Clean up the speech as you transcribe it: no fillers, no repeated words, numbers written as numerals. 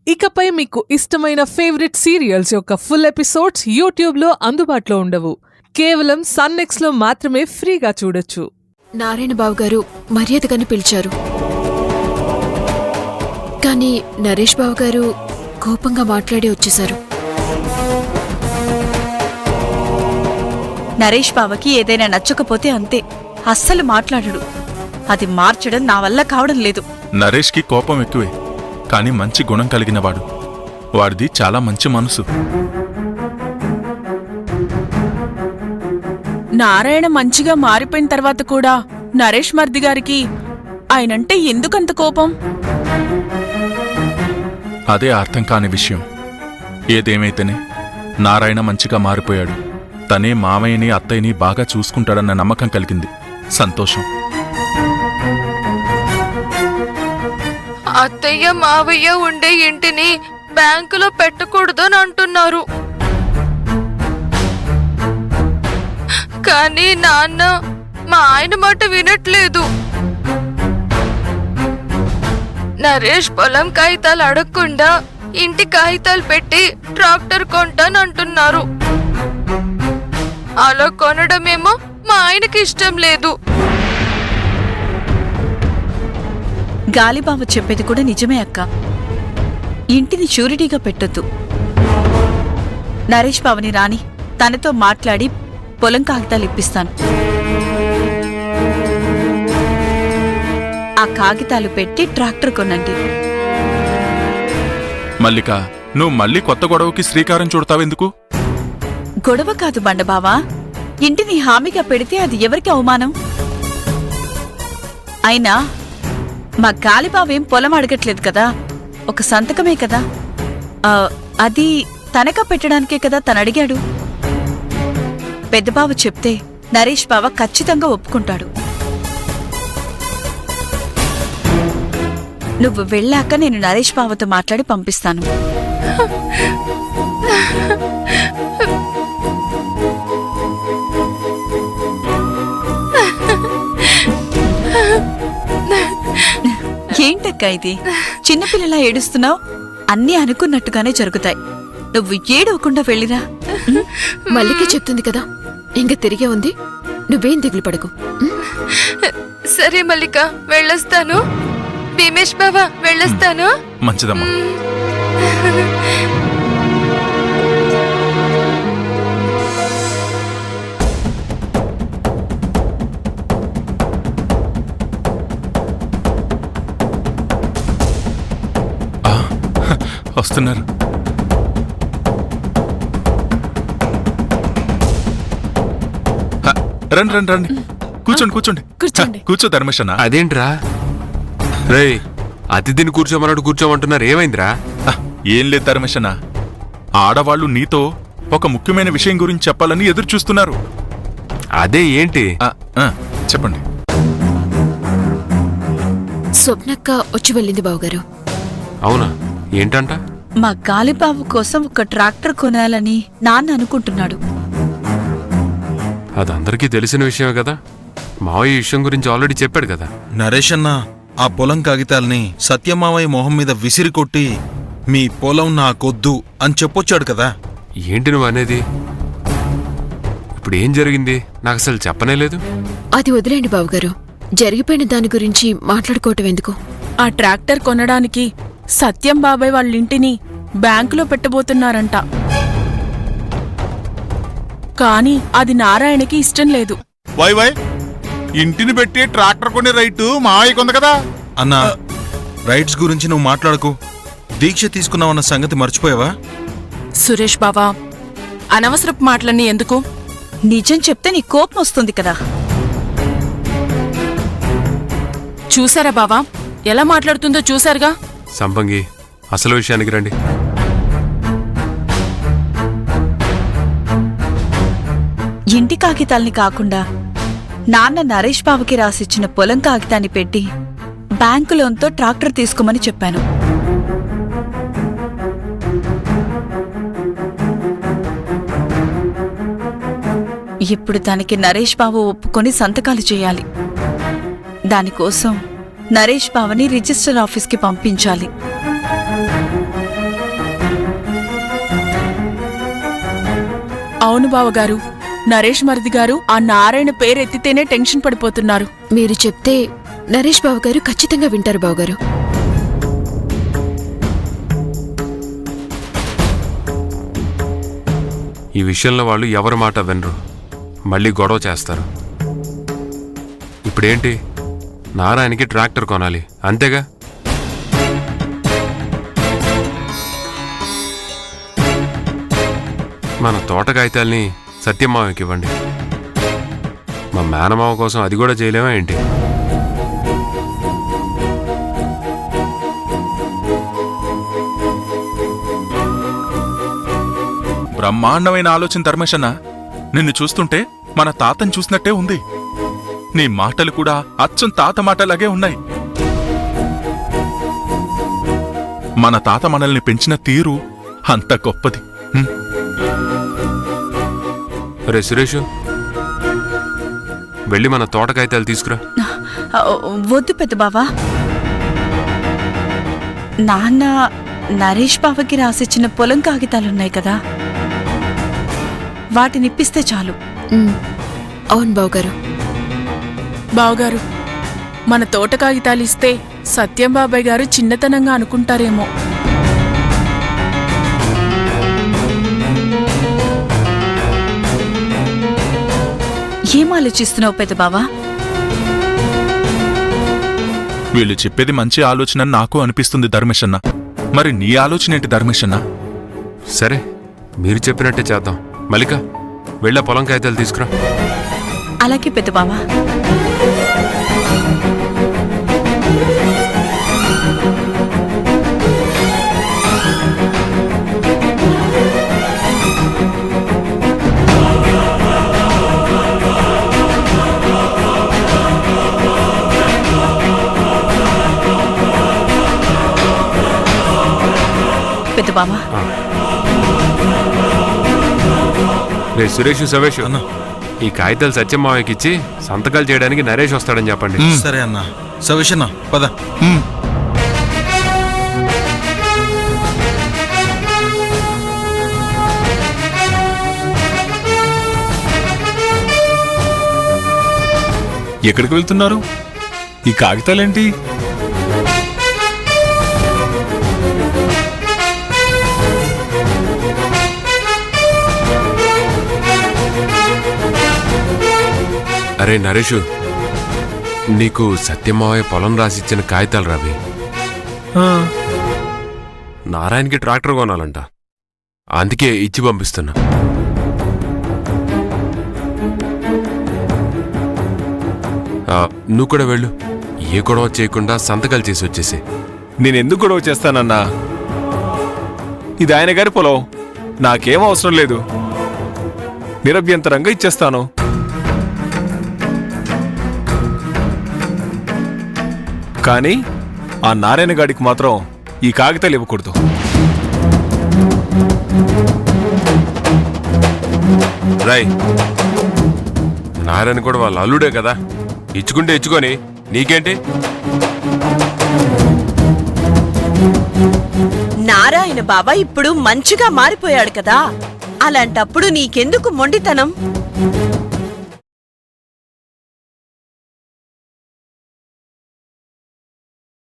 ఇకపై మీకు ఇష్టమైన ఫేవరెట్ సీరియల్స్ యొక్క ఫుల్ ఎపిసోడ్స్ యూట్యూబ్లో అందుబాటులో ఉండవు. కేవలం సన్నెక్స్లో మాత్రమే ఫ్రీగా చూడొచ్చు. నారాయణ బాబు గారు మర్యాదగానే పిలిచారు, కానీ నరేష్ బాబు గారు కోపంగా మాట్లాడి వచ్చేశారు. నరేష్ బావకి ఏదైనా నచ్చకపోతే అంతే, అస్సలు మాట్లాడడు. అది మార్చడం నా వల్ల కావడం లేదు. నరేష్కి కోపం ఎక్కువే, కానీ మంచి గుణం కలిగినవాడు. వాడిది చాలా మంచి మనసు. నారాయణ మంచిగా మారిపోయిన తర్వాత కూడా నరేష్ మర్ది గారికి ఆయనంటే ఎందుకంత కోపం? అదే అర్థం కాని విషయం. ఏదేమైతేనే నారాయణ మంచిగా మారిపోయాడు. తనే మామయ్యని అత్తయ్యని బాగా చూసుకుంటాడన్న నమ్మకం కలిగింది. సంతోషం. అత్తయ్య మావయ్య ఉండే ఇంటిని బ్యాంకులో పెట్టకూడదని అంటున్నారు, కానీ నాన్న మా ఆయన మాట వినట్లేదు. నరేష్ పొలం కాగితాలు అడగకుండా ఇంటి కాగితాలు పెట్టి ట్రాక్టర్ కొంటానంటున్నారు. అలా కొనడమేమో మా ఆయనకి ఇష్టం లేదు. గాలిబావ చెప్పేది కూడా నిజమే అక్క. ఇంటిని షూరిటీగా పెట్టొద్దు. నరేష్ బావని రాని, తనతో మాట్లాడి పొలం కాగితాలు ఇప్పిస్తాను. ఆ కాగితాలు పెట్టి ట్రాక్టర్ కొనండి. మల్లిక, నువ్వు మళ్ళీ కొత్త గొడవకి శ్రీకారం చుడతావెందుకు? గొడవ కాదు బండబావా, ఇంటిని హామీగా పెడితే అది ఎవరికి అవమానం? అయినా మా గాలిబావేం పొలం అడగట్లేదు కదా, ఒక సంతకమే కదా. అది తనఖా పెట్టడానికే కదా తను అడిగాడు. పెద్దబావ చెప్తే నరేష్ బావ ఖచ్చితంగా ఒప్పుకుంటాడు. నువ్వు వెళ్ళాక నేను నరేష్ బావతో మాట్లాడి పంపిస్తాను. ఏంటక్క ఇది, చిన్నపిల్లలా ఏడుస్తున్నావు? అన్నీ అనుకున్నట్టుగానే జరుగుతాయి. నువ్వు ఏడవకుండా వెళ్ళిరా. మల్లికే చెప్తుంది కదా, ఇంక తిరిగే ఉంది, నువ్వేం దిగులు పడకు. సరే మల్లిక, వెళ్ళొస్తాను. భీమేష్ బావా, వెళ్ళొస్తాను. మంచిదమ్మా. వస్తున్నారు. రండి రండి రండి, కూర్చోండి కూర్చోండి కూర్చో ధర్మేశన్న. అదేంట్రా రే, అతిథిని కూర్చోమన్నాడు కూర్చోమంటున్నారు, ఏమైందిరా? ఏం లేదు ధర్మేశన్న, ఆడవాళ్లు నీతో ఒక ముఖ్యమైన విషయం గురించి చెప్పాలని ఎదురు చూస్తున్నారు. అదే ఏంటి? చెప్పండి. స్వప్నక్క వచ్చి వెళ్ళింది బావగారు. అవునా, ఏంటంట? మా గాలిబావు కోసం ఒక ట్రాక్టర్ కొనాలని నాన్న అనుకుంటున్నాడు. అదందరికీ తెలిసిన విషయమే కదా, మావయ్య ఈ విషయం గురించి ఆల్రెడీ చెప్పాడు కదా. నరేష్ అన్న ఆ పొలం కాగితాల్ని సత్యమావయ్య మొహం మీద విసిరి కొట్టి మీ పొలం నాకొద్దు అని చెప్పొచ్చాడు కదా. ఏంటి నువ్వు అనేది? ఇప్పుడు ఏం జరిగింది నాకు అసలు చెప్పనే లేదు. అది వదిలేండి బావగారు, జరిగిపోయిన దాని గురించి మాట్లాడుకోవటం ఎందుకు? ఆ ట్రాక్టర్ కొనడానికి సత్యం బాబాయ్ వాళ్ళింటిని బ్యాంకులో పెట్టబోతున్నారంట, కానీ అది నారాయణకి ఇష్టం లేదు. వై ఇంటిని పెట్టి ట్రాక్టర్ కొనే రైటు మావయ్య కొంది కదా. అన్నా, రైట్స్ గురించి నువ్వు మాట్లాడకు. దీక్ష తీసుకున్నావన్న సంగతి మర్చిపోయావా? సురేష్ బావా, అనవసరపు మాటలన్నీ ఎందుకు? నిజం చెప్తే నీ కోపం వస్తుంది కదా. చూసారా బావా, ఎలా మాట్లాడుతుందో చూసారుగా. సంపంగి, అసలు విషయానికి రండి. ఇంటి కాగితాల్ని కాకుండా నాన్న నరేష్ బాబుకి రాసిచ్చిన పొలం కాగితాన్ని పెట్టి బ్యాంకు లోన్తో ట్రాక్టర్ తీసుకోమని చెప్పాను. ఇప్పుడు దానికి నరేష్ బాబు ఒప్పుకొని సంతకాలు చేయాలి. దానికోసం నరేష్ బావని రిజిస్టర్ ఆఫీస్కి పంపించాలి. అవును బావగారు, నరేష్ మరిది గారు ఆ నారాయణ పేరెత్తితేనే టెన్షన్ పడిపోతున్నారు. మీరు చెప్తే నరేష్ బాబు గారు ఖచ్చితంగా వింటారు బావగారు. ఈ విషయంలో వాళ్ళు ఎవరి మాట వినరు, మళ్ళీ గొడవ చేస్తారు. ఇప్పుడేంటి, నారాయణకి ట్రాక్టర్ కొనాలి అంతేగా. మన తోట కాగితాల్ని సత్యమావకి ఇవ్వండి. మా మేనమావ కోసం అది కూడా చేయలేమా ఏంటి? బ్రహ్మాండమైన ఆలోచన ధర్మేశన్న. నిన్ను చూస్తుంటే మన తాతని చూసినట్టే ఉంది. నీ మాటలు కూడా అచ్చం తాత మాటలాగే ఉన్నాయి. మన తాత మనల్ని పెంచిన తీరు అంత గొప్పది. రే సురేషు, వెళ్ళి మన తోట కాగితాలు తీసుకురా. వద్దు పెద్ద బావా. నాన్న నరేష్ బావకి రాసిచ్చిన పొలం కాగితాలున్నాయి కదా, వాటినిప్పిస్తే చాలు. అవును బావగారు. బావగారు, మన తోట కాగితాలు ఇస్తే సత్యం బాబాయ్ గారు చిన్నతనంగా అనుకుంటారేమో. ఏం ఆలోచిస్తున్నావు పెద్ద బావా? వీళ్ళు చెప్పేది మంచి ఆలోచన నాకు అనిపిస్తుంది ధర్మేశన్న. మరి నీ ఆలోచన ఏంటి ధర్మేశన్న? సరే, మీరు చెప్పినట్టే చేద్దాం. మల్లిక, వెళ్ళ పొలం కాగితాలు తీసుకురా. అలాగే పెద్ద బావా. పెద్ద బావా. రే సురేష్, సవేష్, ఈ కాగితాలు సత్యమావకి ఇచ్చి సంతకాలు చేయడానికి నరేష్ వస్తాడని చెప్పండి. సరే అన్న. సవిషన్న పద. ఎక్కడికి వెళ్తున్నారు? ఈ కాగితాలేంటి? అరే నరేషు, నీకు సత్యమావయ్య పొలం రాసిచ్చిన కాగితాలు రావి. నారాయణకి ట్రాక్టర్ కొనాలంట, అందుకే ఇచ్చి పంపిస్తున్నా. నువ్వు కూడా వెళ్ళు. ఏ గొడవ చేయకుండా సంతకాలు చేసి వచ్చేసి. నేనెందుకు గొడవ చేస్తానన్నా? ఇది ఆయన గారి పొలం, నాకేం అవసరం లేదు. నిరభ్యంతరంగా ఇచ్చేస్తాను. కానీ ఆ నారాయణ గాడికి మాత్రం ఈ కాగితాలు ఇవ్వకూడదు. రాయ్, నారాయణ కూడా వాళ్ళ అల్లుడే కదా, ఇచ్చుకుంటే ఇచ్చుకొని నీకేంటి? నారాయణ బాబా ఇప్పుడు మంచిగా మారిపోయాడు కదా, అలాంటప్పుడు నీకెందుకు మొండితనం?